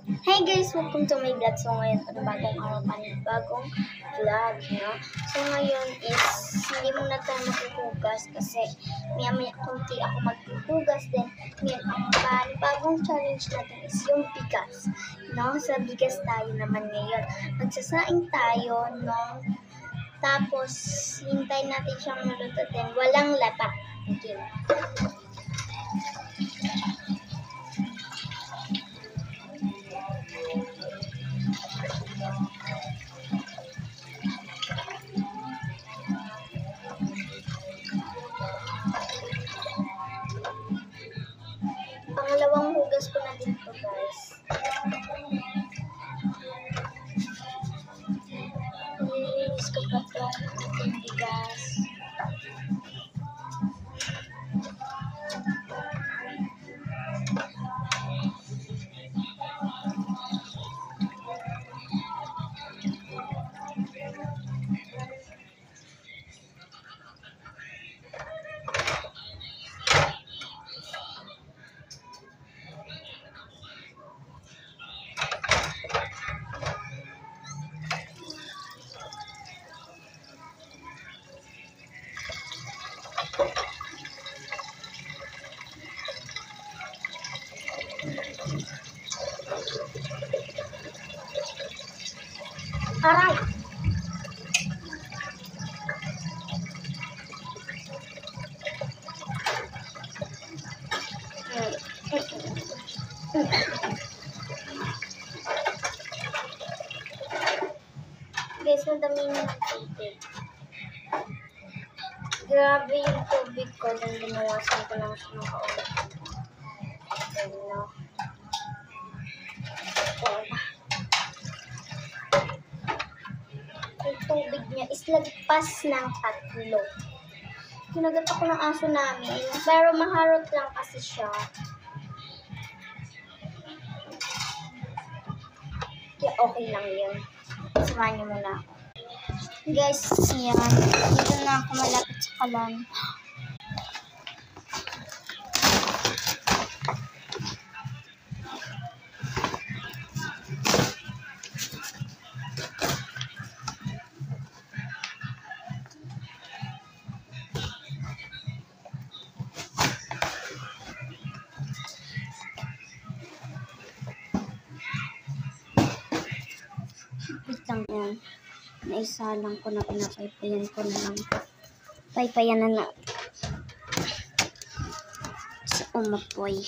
Hey guys! Welcome to my vlog. So ngayon, bagong araw pa rin, bagong vlog, no? So ngayon is, hindi muna tayo maghuhugas kasi maya kunti ako maghuhugas. Then, ngayon, ang bagong challenge natin is yung bigas, no? Sa bigas tayo naman ngayon. Magsasaing tayo, no? Tapos, hintayin natin siyang maluto din. Walang lata. Okay. Pangalawang hugas ko na din to, guys. Nilinis ko pa ito ng bigas. Aray! Guys, madami na ng tubig. Grabe yung tubig ko. Then, binawasan ko lang siya ng kaunti. Ano? Yung tubig niya is lagpas ng 3. Kinagat ako ng aso namin. Pero maharot lang kasi siya. Kaya okay lang yun. Samahan niyo muna ako. Guys, yan. Dito na ako malapit sa kalan. Wait lang yan. Naisalang ko na, pinapaypayan ko na lang. Paypayan na na. Sa umapoy.